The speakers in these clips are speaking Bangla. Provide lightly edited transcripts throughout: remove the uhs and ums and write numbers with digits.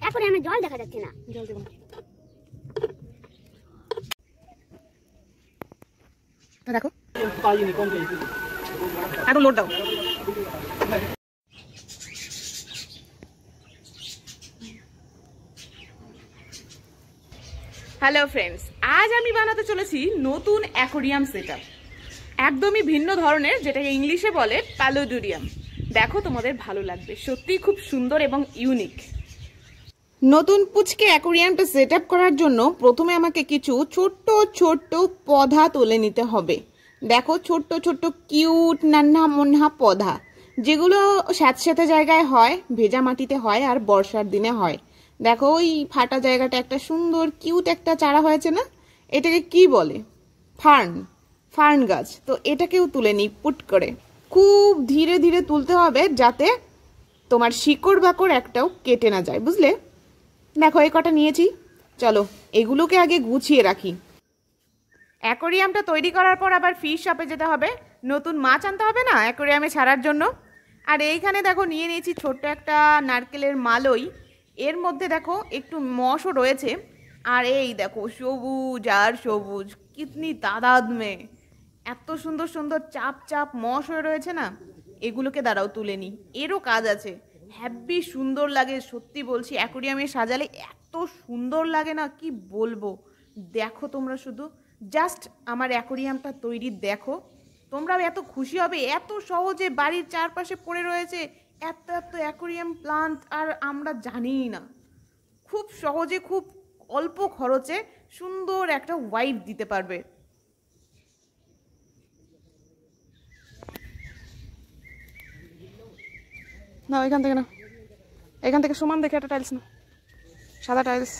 অ্যাকোয়ারিয়ামে জল দেখা যাচ্ছে না। জল দেব না, দেখো একটু লোড দাও। হ্যালো ফ্রেন্ডস, আজ আমি বানাতে চলেছি নতুন অ্যাকোয়ারিয়াম সেটআপ, একদমই ভিন্ন ধরনের, যেটাকে ইংলিশে বলে প্যালোডোরিয়াম। দেখো তোমাদের ভালো লাগবে, সত্যিই খুব সুন্দর এবং ইউনিক। নতুন পুচকে অ্যাকোয়ারিয়ামটা সেটআপ করার জন্য প্রথমে আমাকে কিছু ছোট্ট ছোট্ট পধা তুলে নিতে হবে। দেখো ছোট্ট ছোট্ট কিউট নান্না মুন্না পধা, যেগুলো স্যাঁতস্যাঁতে জায়গায় হয়, ভেজা মাটিতে হয় আর বর্ষার দিনে হয়। দেখো ওই ফাটা জায়গাটা একটা সুন্দর কিউট একটা চারা হয়েছে না, এটাকে কি বলে? ফার্ন গাছ। তো এটাকেও তুলে নিই পুট করে। খুব ধীরে ধীরে তুলতে হবে যাতে তোমার শিকড় বাকড় একটাও কেটে না যায়, বুঝলে? দেখো এই কটা নিয়েছি, চলো এগুলোকে আগে গুছিয়ে রাখি। অ্যাকোয়ারিয়ামটা তৈরি করার পর আবার ফিশ শপে যেতে হবে, নতুন মাছ আনতে হবে না অ্যাকোয়ারিয়ামে ছাড়ার জন্য। আর এইখানে দেখো নিয়ে নিয়েছি ছোট্ট একটা নারকেলের মালই, এর মধ্যে দেখো একটু মশও রয়েছে। আর এই দেখো সবুজ আর সবুজ, কিতনি তাদাদ মে এত সুন্দর সুন্দর চাপ চাপ মশ হয়ে রয়েছে না, এগুলোকে দাঁড়াও তুলে নিই, এরও কাজ আছে। হ্যাপি সুন্দর লাগে, সত্যি বলছি, অ্যাকোয়ারিয়ামে সাজালে এত সুন্দর লাগে না, কি বলবো। দেখো তোমরা শুধু জাস্ট আমার অ্যাকোয়ারিয়ামটা তৈরি দেখো, তোমরাও এত খুশি হবে। এত সহজে বাড়ির চারপাশে পড়ে রয়েছে এত এত অ্যাকোয়ারিয়াম প্লান্ট, আর আমরা জানিই না। খুব সহজে খুব অল্প খরচে সুন্দর একটা ওয়াইব দিতে পারবে। না এখান থেকে না, এখান থেকে সমান দেখে একটা টাইলস না, সাদা টাইলস।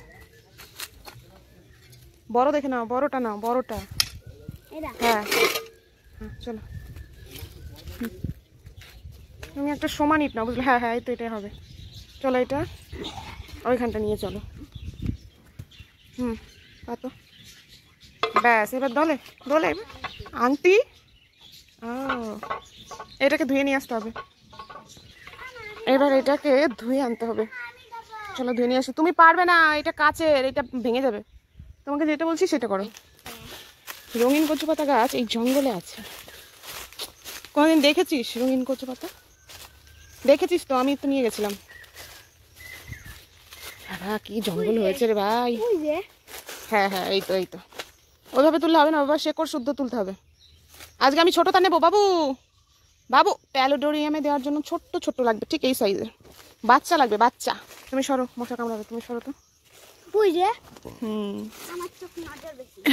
বড় দেখে নাও, বড়টা নাও, বড়টা। হ্যাঁ চলো, তুমি একটা সমান ইট নাও, বুঝলে? হ্যাঁ হ্যাঁ এই তো এটাই হবে। চলো এটা ওইখানটা নিয়ে চলো। পাতো ব্যাস, এবার দলে দলে আংটি। ও এটাকে ধুয়ে নিয়ে আসতে হবে, এবার এটাকে ধুয়ে আনতে হবে। চলো ধুয়ে নিয়ে আসি। তুমি পারবে না, এটা কাচের, এটা ভেঙে যাবে। তোমাকে যেটা বলছি সেটা করো। রঙিন কচু পাতা গাছ এই জঙ্গলে আছে। কোনোদিন দেখেছিস রঙিন কচু পাতা? দেখেছিস তো, আমি তো নিয়ে গেছিলাম। কি জঙ্গল হয়েছে রে ভাই। হ্যাঁ হ্যাঁ এই তো এই তো, ওইভাবে তুললে হবে না বাবা, শেকড় শুদ্ধ তুলতে হবে। আজকে আমি ছোটটা নেবো বাবু। বাবু প্যালোডোরিয়ামে দেওয়ার জন্য ছোট্ট ছোট্ট লাগবে, ঠিক এই সাইজের বাচ্চা লাগবে, বাচ্চা। তুমি সরো, মশা কামড়াবে, তুমি সরো তো।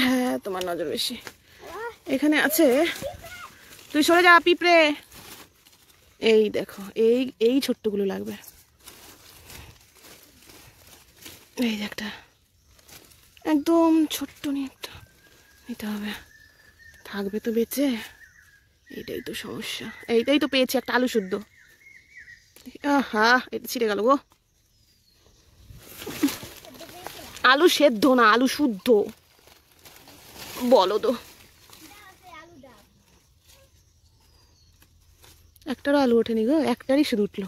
হ্যাঁ তোমার নজর বেশি। এখানে আছে, তুই সরে যা পিঁপড়ে। এই দেখো এই এই ছোট্টগুলো লাগবে। এই যে একটা একদম ছোট্ট নিতে হবে, থাকবে তো বেঁচে? এইটাই তো সমস্যা। এইটাই তো পেয়েছি, একটা আলু শুদ্ধ। আহা এটা ছিঁড়ে গেল গো। আলু সেদ্ধ না, আলু শুদ্ধ বলো তো। একটারও আলু ওঠেনি গো, একটারই শুধু উঠলো।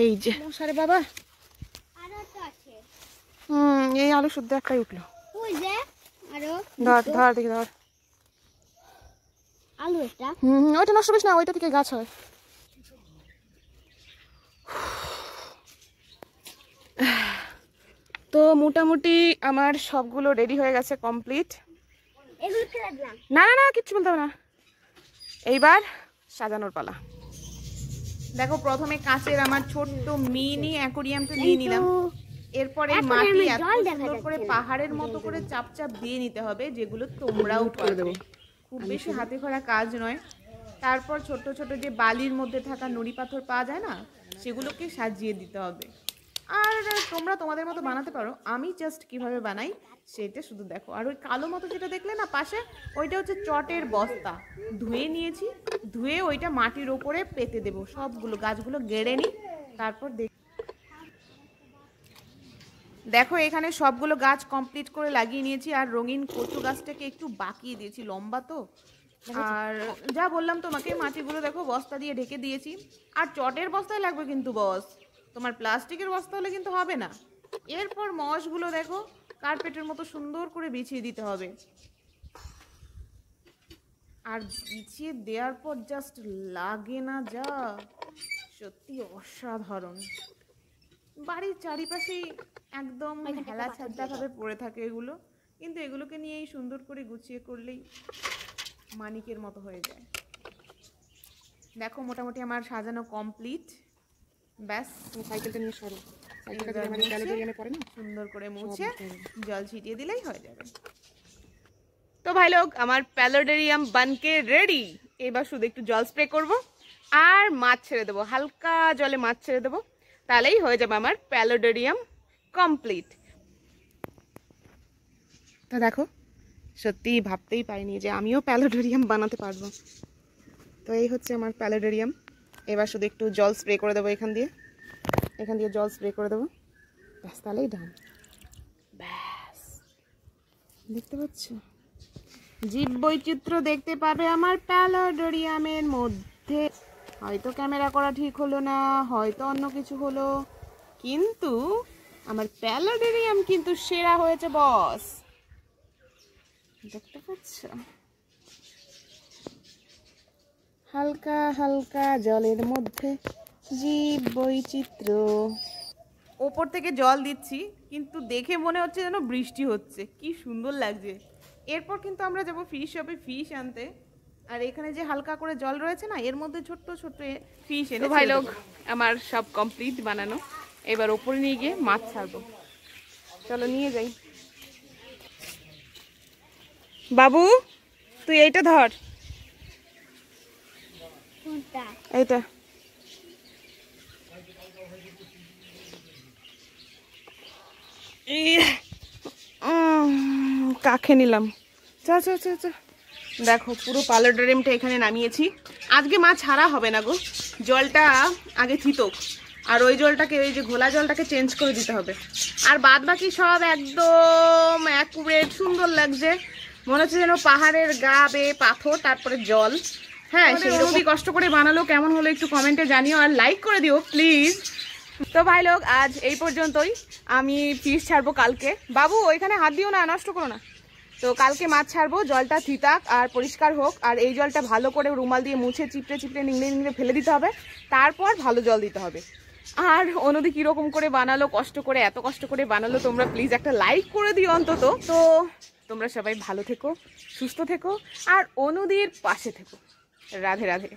এই যে সারে বাবা, এই আলু শুদ্ধ একটাই উঠলো। ধর ধর দেখি ধর। আলু এটা ওইটা নষ্ট করিস না, ওইটা থেকে গাছ হয়। তো মোটামুটি আমার সবগুলো রেডি হয়ে গেছে, কমপ্লিট। না না না কিচ্ছু বলতে হবে না, এইবার সাজানোর পালা। দেখো প্রথমে কাঁচের আমার ছোট্ট মিনি অ্যাকোয়ারিয়ামটা নিয়ে নিলাম। এরপরে মাটি এত সুন্দর করে পাহাড়ের মতো করে চাপ চাপ দিয়ে নিতে হবে, যেগুলো তোমরাও করে দেবো, খুব বেশি হাতে করা কাজ নয়। তারপর ছোট ছোট যে বালির মধ্যে থাকা নুড়ি পাথর পাওয়া যায় না, সেগুলোকে সাজিয়ে দিতে হবে। আর তোমরা তোমাদের মতো বানাতে পারো, আমি জাস্ট কিভাবে বানাই সেটা শুধু দেখো। আর ওই কালো মতো যেটা দেখলে না পাশে, ওইটা হচ্ছে চটের বস্তা, ধুয়ে নিয়েছি। ধুয়ে ওইটা মাটির ওপরে পেতে দেবো, সবগুলো গাছগুলো গেড়ে নিই। তারপর দেখো এখানে সবগুলো গাছ কমপ্লিট করে লাগিয়ে নিয়েছি। আর রঙিন কচু গাছটাকে একটু বাঁকিয়ে দিয়েছি, লম্বা তো। আর যা বললাম তোমাকে, মাটিগুলো দেখো বস্তা দিয়ে ঢেকে দিয়েছি। আর চটের বস্তায় লাগবে কিন্তু বস, তোমার প্লাস্টিকের বস্তা হলে কিন্তু হবে না। এরপর মশগুলো দেখো কার্পেটের মতো সুন্দর করে বিছিয়ে দিতে হবে। আর বিছিয়ে দেওয়ার পর জাস্ট লাগে না যা, সত্যি অসাধারণ। বাড়ির চারিপাশেই একদম হেলা ছাদ্দা ভাবে পড়ে থাকে এগুলো, কিন্তু এগুলোকে নিয়েই সুন্দর করে গুছিয়ে করলেই মানিকের মতো হয়ে যায়। দেখো মোটামুটি আমার সাজানো কমপ্লিট। ব্যাস, সাইকেলটা নিয়ে সরো, সুন্দর করে মুছে জল ছিটিয়ে দিলেই হয়ে যাবে। তো ভাই লোক, আমার প্যালোডেরিয়াম বানকে রেডি। এবার শুধু একটু জল স্প্রে করব আর মাছ ছেড়ে দেবো, হালকা জলে মাছ ছেড়ে দেবো, তাহলেই হয়ে যাবে আমার প্যালোডেরিয়াম কমপ্লিট। তা দেখো, সত্যি ভাবতেই পারিনি যে আমিও প্যালোডেরিয়াম বানাতে পারবো। তো এই হচ্ছে আমার প্যালোডেরিয়াম। এবার শুধু একটু জল স্প্রে করে দেবো, এখান দিয়ে জল স্প্রে করে দেবো, ব্যাস তাহলেই ডান। ব্যাস, দেখতে পাচ্ছ জীববৈচিত্র্য দেখতে পাবে আমার প্যালোডেরিয়ামের মধ্যে। হয়তো ক্যামেরা করা ঠিক হলো না, হয়তো অন্য কিছু হলো, কিন্তু আমার প্যালোডেরিয়াম কিন্তু সেরা হয়েছে বস। দেখতে পাচ্ছ হালকা হালকা জলের মধ্যে জীববৈচিত্র্য। ওপর থেকে জল দিচ্ছি, কিন্তু দেখে মনে হচ্ছে যেন বৃষ্টি হচ্ছে, কি সুন্দর লাগছে। এরপর কিন্তু আমরা যাব ফিশ শপে ফিশ আনতে। আর এখানে যে হালকা করে জল রয়েছে না, এর মধ্যে ছোট্ট ছোট্ট ফিশ এনে ভাই লোক আমার সব কমপ্লিট বানানো। এবার ওপরে নিয়ে গিয়ে মাছ ছাড়বো, চলো নিয়ে যাই। বাবু তুই এইটা ধর, এইটা কাকে নিলাম। চা চা চা চা, দেখো পুরো প্যালোডেরিয়ামটা এখানে নামিয়েছি। আজকে মাছ ছাড়া হবে না গো, জলটা আগে থিতোক, আর ওই জলটাকে, ওই যে ঘোলা জলটাকে চেঞ্জ করে দিতে হবে। আর বাদ বাকি সব একদম অ্যাকুরেট, সুন্দর লাগছে, মনে হচ্ছে যেন পাহাড়ের গা বেয়ে পাথর, তারপরে জল। হ্যাঁ, সেরকমই কষ্ট করে বানালো, কেমন হলো একটু কমেন্টে জানিও, আর লাইক করে দিও প্লিজ। তো ভাই লোক, আজ এই পর্যন্তই। আমি ফিশ ছাড়বো কালকে। বাবু ওইখানে হাত দিও না, নষ্ট করো না। তো কালকে মাছ ছাড়বো, জলটা থিতাক আর পরিষ্কার হোক, আর এই জলটা ভালো করে রুমাল দিয়ে মুছে চিপড়ে চিপড়ে নিংড়ে নিংড়ে ফেলে দিতে হবে, তারপর ভালো জল দিতে হবে। আর অনুদি কিরকম করে বানালো, কষ্ট করে, এত কষ্ট করে বানালো, তোমরা প্লিজ একটা লাইক করে দিও অন্তত। তো তোমরা সবাই ভালো থেকো, সুস্থ থেকো, আর অনুদির পাশে থেকো। রাধে রাধে।